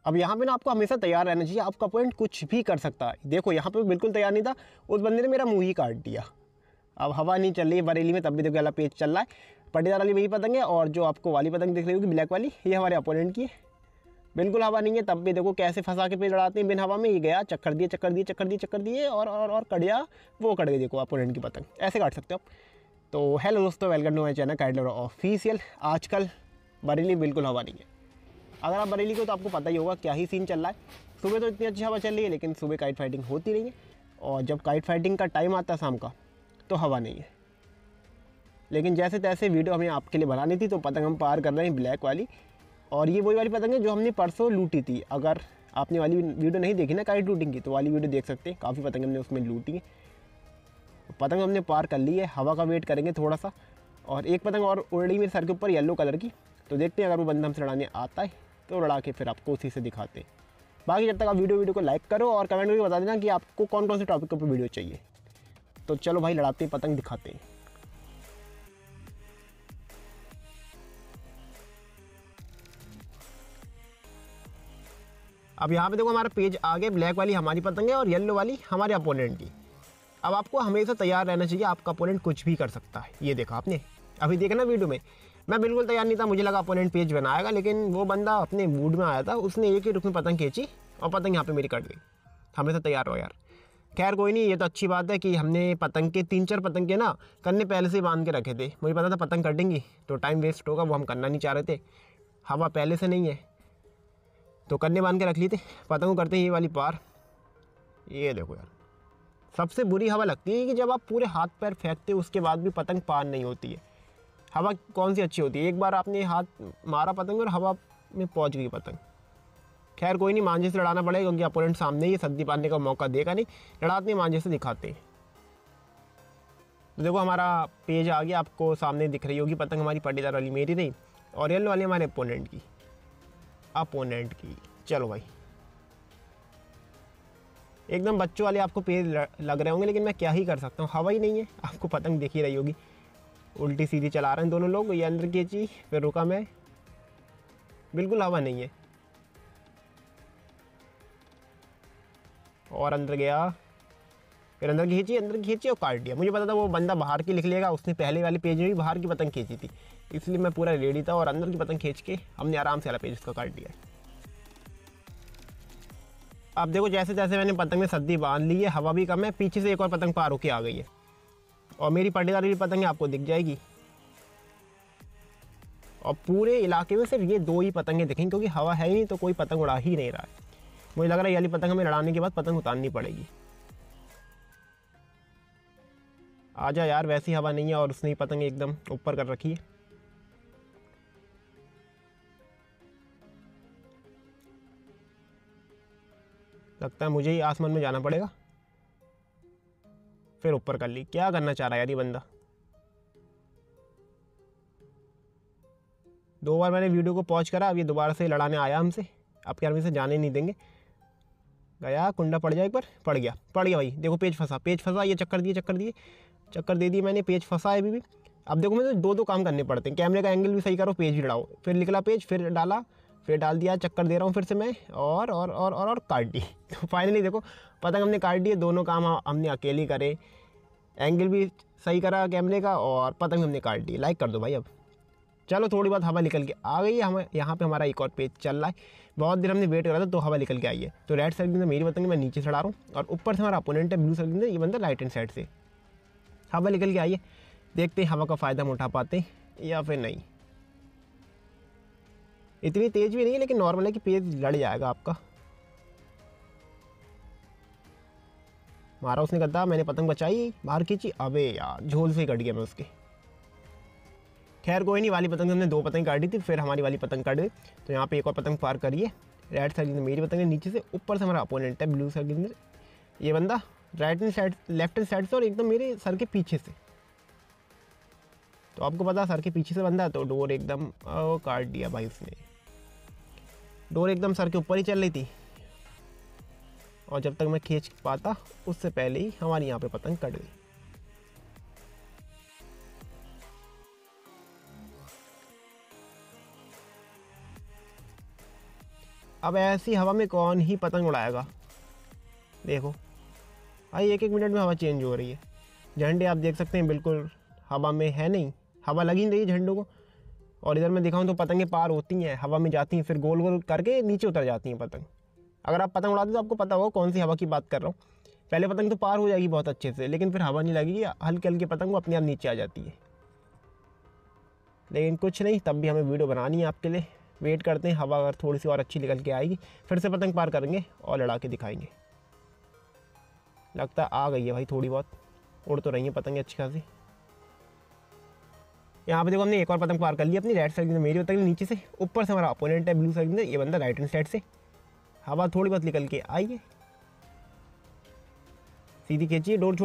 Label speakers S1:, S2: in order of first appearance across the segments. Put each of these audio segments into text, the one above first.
S1: अब यहाँ पे ना आपको हमेशा तैयार रहना चाहिए, आपका अपोनेंट कुछ भी कर सकता है। देखो यहाँ पे बिल्कुल तैयार नहीं था, उस बंदे ने मेरा मुँह ही काट दिया। अब हवा नहीं चल रही है बरेली में, तब भी देखो वाला पेज चल रहा है। पट्टीदार वाली मेरी पतंग है, और जो आपको वाली पतंग दिख रही होगी ब्लैक वाली, ये हमारे अपोनेंट की है। बिल्कुल हवा नहीं है, तब भी देखो कैसे फंसा के पेज लड़ाते हैं बिन हवा में। ये गया, चक्कर दिए चक्कर दिए चक्कर दिए चक्कर दिए, और कट गया, वो कट गई। देखो अपोनेंट की पतंग ऐसे काट सकते हो आप। तो हेलो दोस्तों, welcome to my channel kite lover official. आजकल बरेली बिल्कुल हवा नहीं है। अगर आप बरेली को तो आपको पता ही होगा क्या ही सीन चल रहा है। सुबह तो इतनी अच्छी हवा चल रही है, लेकिन सुबह काइट फाइटिंग होती नहीं है, और जब काइट फाइटिंग का टाइम आता है शाम का तो हवा नहीं है। लेकिन जैसे तैसे वीडियो हमें आपके लिए बनानी थी, तो पतंग हम पार कर रहे हैं ब्लैक वाली। और ये वही वाली पतंग है जो हमने परसों लूटी थी। अगर आपने वाली वीडियो नहीं देखी ना काइट लूटिंग की, तो वाली वीडियो देख सकते हैं। काफ़ी पतंग हमने उसमें लूटी है। पतंग हमने पार कर ली है, हवा का वेट करेंगे थोड़ा सा। और एक पतंग और उड़ रही मेरे सर के ऊपर येलो कलर की, तो देखते हैं अगर वो बंदा हमसे लड़ाने आता है तो लड़ा के फिर आपको उसी से दिखाते हैं। बाकी जब तक आप वीडियो को लाइक करो और कमेंट करके बता देना कि आपको कौन कौन से टॉपिक के ऊपर वीडियो चाहिए। तो चलो भाई, लड़ाते हैं, पतंग दिखाते हैं। अब यहाँ पे देखो हमारा पेज आगे ब्लैक वाली हमारी पतंग है और येलो वाली हमारे अपोनेंट की। अब आपको हमेशा तैयार रहना चाहिए, आपका अपोनेंट कुछ भी कर सकता है। ये देखा आपने, अभी देखा ना वीडियो में, मैं बिल्कुल तैयार नहीं था। मुझे लगा अपोनेंट पेज बनाएगा, लेकिन वो बंदा अपने मूड में आया था, उसने एक ही रुख में पतंग खींची और पतंग यहाँ पे मेरी कट गई। हमेशा तैयार रहो यार। खैर कोई नहीं, ये तो अच्छी बात है कि हमने पतंग के 3-4 पतंग के ना कन्ने पहले से बांध के रखे थे। मुझे पता था पतंग कटेंगी तो टाइम वेस्ट होगा, वो हम करना नहीं चाह रहे थे। हवा पहले से नहीं है तो कन्ने बांध के रख लिए थे। पतंग को करते हैं ये वाली पार। ये देखो यार, सबसे बुरी हवा लगती है कि जब आप पूरे हाथ पैर फेंकते हो उसके बाद भी पतंग पार नहीं होती है। हवा कौन सी अच्छी होती है, एक बार आपने हाथ मारा पतंग और हवा में पहुंच गई पतंग। खैर कोई नहीं, मांझे से लड़ाना पड़ेगा क्योंकि अपोनेंट सामने ही सद्दी पाने का मौका देगा नहीं। लड़ाते हैं, मांझे से दिखाते हैं। तो देखो हमारा पेज आ गया, आपको सामने दिख रही होगी पतंग हमारी। पट्टीदार वाली मेरी नहीं और येलो वाली हमारे अपोनेंट की। चलो भाई, एकदम बच्चों वाले आपको पेज लग रहे होंगे, लेकिन मैं क्या ही कर सकता हूँ, हवा ही नहीं है। आपको पतंग दिख ही रही होगी, उल्टी सीधी चला रहे हैं दोनों लोग। ये अंदर खींची, फिर रुका मैं, बिल्कुल हवा नहीं है। और अंदर गया, फिर अंदर खींची और काट दिया। मुझे पता था वो बंदा बाहर की लिख लेगा, उसने पहले वाले पेज में भी बाहर की पतंग खींची थी, इसलिए मैं पूरा रेडी था। और अंदर की पतंग खींच के हमने आराम से वाला पेज उसका काट दिया। अब देखो जैसे जैसे मैंने पतंग में सद्दी बांध ली है, हवा भी कम है, पीछे से एक और पतंग पार होके आ गई है। और मेरी पट्टीदार वाली पतंग आपको दिख जाएगी। और पूरे इलाके में सिर्फ ये 2 ही पतंगें दिखेंगी, क्योंकि हवा है ही नहीं तो कोई पतंग उड़ा ही नहीं रहा है। मुझे लग रहा है ये वाली पतंग हमें लड़ाने के बाद पतंग उतारनी पड़ेगी। आजा यार, वैसी हवा नहीं है और उसने ही पतंग एकदम ऊपर कर रखी है। लगता है मुझे ही आसमान में जाना पड़ेगा। फिर ऊपर कर ली। क्या करना चाह रहा है यार ये बंदा। 2 बार मैंने वीडियो को पॉज करा, अब ये दोबारा से लड़ाने आया हमसे। अब क्या हम इसे जाने नहीं देंगे। गया, कुंडा पड़ जाए, एक बार पड़ गया भाई। देखो पेज फंसा। ये चक्कर दे दिए मैंने, पेज फंसा है अभी भी। अब देखो मुझे 2 काम करने पड़ते हैं, कैमरे का एंगल भी सही करो, पेज भी लड़ाओ। फिर निकला पेज, फिर डाला, फिर डाल दिया, चक्कर दे रहा हूँ फिर से मैं, और काट दी। तो फाइनली देखो पतंग हमने काट दी है। दोनों काम हमने अकेले करे, एंगल भी सही करा कैमरे का और पतंग हमने काट दी। लाइक कर दो भाई। अब चलो, थोड़ी बहुत हवा निकल के आ गई है। हमें यहाँ पे हमारा एक और पेज चल रहा है। बहुत देर हमने वेट करा था तो हवा निकल के आई है। तो राइट साइड में मेरी पतंग मैं नीचे चढ़ा रहा हूँ, और ऊपर से हमारा अपोनेंट है ब्लू साइड में, ये बंदा राइट हैंड साइड से। हवा निकल के आई है, देखते हैं हवा का फ़ायदा हम उठा पाते या फिर नहीं। इतनी तेज़ भी नहीं है, लेकिन नॉर्मल है कि पेज लड़ जाएगा आपका। मारा उसने गद्दा, मैंने पतंग बचाई, बाहर खींची, अबे यार झोल से ही कट गया मैं उसके। खैर कोई नहीं, वाली पतंग हमने 2 पतंग काटी थी, फिर हमारी वाली पतंग काट गई। तो यहाँ पे एक और पतंग पार करिए। राइट साइड में मेरी पतंग है नीचे से, ऊपर से हमारा अपोनेंट है ब्लू साइड के अंदर। ये बंदा right hand side, left hand side से, और एकदम मेरे सर के पीछे से। तो आपको पता सर के पीछे से बंदा है, तो डोर एकदम काट दिया भाई उसने। डोर एकदम सर के ऊपर ही चल रही थी, और जब तक मैं खींच पाता उससे पहले ही हमारी यहाँ पे पतंग कट गई। अब ऐसी हवा में कौन ही पतंग उड़ाएगा। देखो भाई 1-1 मिनट में हवा चेंज हो रही है। झंडे आप देख सकते हैं बिल्कुल हवा में है नहीं, हवा लगी नहीं रही झंडों को। और इधर मैं दिखाऊं तो पतंगे पार होती हैं, हवा में जाती हैं, फिर गोल गोल करके नीचे उतर जाती हैं पतंग। अगर आप पतंग उड़ाते तो आपको पता होगा कौन सी हवा की बात कर रहा हूँ। पहले पतंग तो पार हो जाएगी बहुत अच्छे से, लेकिन फिर हवा नहीं लगेगी, हल्की हल्की पतंग वो अपने आप नीचे आ जाती है। लेकिन कुछ नहीं, तब भी हमें वीडियो बनानी है आपके लिए। वेट करते हैं, हवा अगर थोड़ी सी और अच्छी निकल के आएगी फिर से पतंग पार करेंगे और लड़ा के दिखाएंगे। लगता है आ गई है भाई, थोड़ी बहुत उड़ तो रही है पतंग अच्छी खासी। यहाँ पे देखो हमने एक और पतंग पार कर ली अपनी राइट साइड में, मेरी पतंग नीचे से। ऊपर से हमारा अपोनेंट है ब्लू साइड में, ये बंदा राइट हैंड साइड से। हवा थोड़ी बहुत निकल के आई है, सीधी खींची, डोर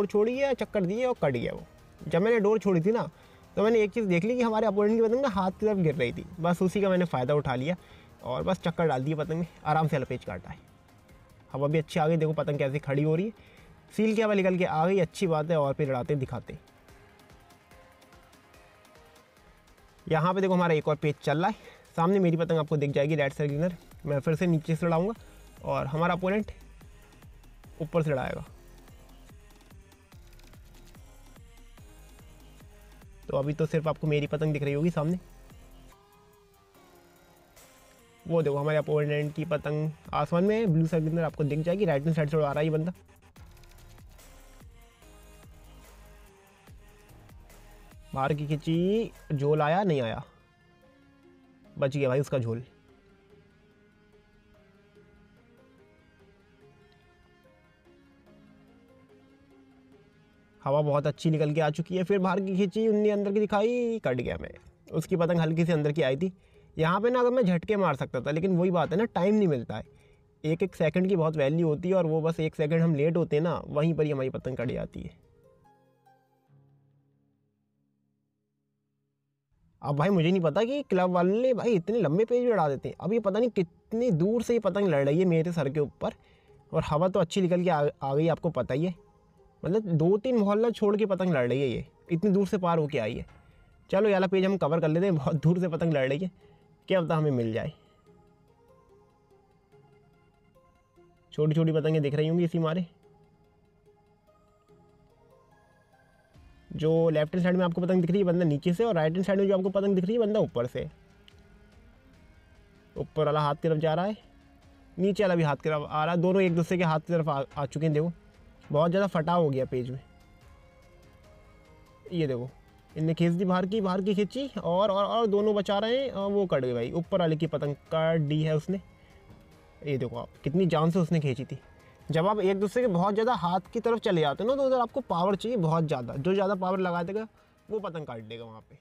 S1: छोड़ी है, चक्कर दिए और कट गया वो। जब मैंने डोर छोड़ी थी ना तो मैंने एक चीज़ देख ली कि हमारे अपोनेंट की पतंग ना हाथ की तरफ गिर रही थी, बस उसी का मैंने फ़ायदा उठा लिया और बस चक्कर डाल दिया पतंग में, आराम से लपेच काटा है। हवा भी अच्छी आ गई, देखो पतंग कैसी खड़ी हो रही है, सील की हवा निकल के आ गई, अच्छी बात है। और फिर लड़ाते दिखाते। यहाँ पे देखो हमारा एक और पेज चल रहा है, सामने मेरी पतंग आपको दिख जाएगी राइट साइड किधर। मैं फिर से नीचे से लड़ाऊँगा और हमारा अपोनेंट ऊपर से लड़ाएगा। तो अभी तो सिर्फ आपको मेरी पतंग दिख रही होगी सामने। वो देखो हमारे अपोनेंट की पतंग आसमान में है, ब्लू साइड के अंदर आपको दिख जाएगी, राइट हैंड साइड से उड़ा रहा है ये बंदा। बाहर की खिंची, झोल आया नहीं आया, बच गया भाई उसका झोल। हवा बहुत अच्छी निकल के आ चुकी है, फिर बाहर की खींची, उन्नी अंदर की दिखाई, कट गया मैं। उसकी पतंग हल्की से अंदर की आई थी। यहाँ पे ना अगर मैं झटके मार सकता था, लेकिन वही बात है ना, टाइम नहीं मिलता है। एक एक सेकंड की बहुत वैल्यू होती है और वो बस 1 सेकंड हम लेट होते हैं ना, वहीं पर ही हमारी पतंग कट जाती है। अब भाई मुझे नहीं पता कि क्लब वाले भाई इतने लंबे पेज भी लड़ा देते हैं। अब ये पता नहीं कितनी दूर से ये पतंग लड़ रही है मेरे सर के ऊपर, और हवा तो अच्छी निकल के आ गई, आपको पता ही है। मतलब 2-3 मोहल्ला छोड़ के पतंग लड़ रही है, ये इतनी दूर से पार होके आई है। चलो ये वाला पेज हम कवर कर लेते हैं, बहुत दूर से पतंग लड़ रही है, क्या पता हमें मिल जाए। छोटी छोटी पतंगें दिख रही होंगी इसी मारे। जो लेफ्ट हैंड साइड में आपको पतंग दिख रही है बंदा नीचे से, और राइट हैंड साइड में जो आपको पतंग दिख रही है बंदा ऊपर से। ऊपर वाला हाथ की तरफ जा रहा है, नीचे वाला भी हाथ की तरफ आ रहा है, दोनों एक दूसरे के हाथ की तरफ आ चुके हैं। देखो बहुत ज़्यादा फटाव हो गया पेज में। ये देखो इनने खींच दी बाहर की खींची, और दोनों बचा रहे हैं, और वो कट गई भाई, ऊपर वाले की पतंग काट दी है उसने। ये देखो आप कितनी जान से उसने खींची थी। जब आप एक दूसरे के बहुत ज़्यादा हाथ की तरफ चले जाते हो ना, तो उधर आपको पावर चाहिए बहुत ज़्यादा, जो ज़्यादा पावर लगा देगा वो पतंग काट देगा वहाँ पे।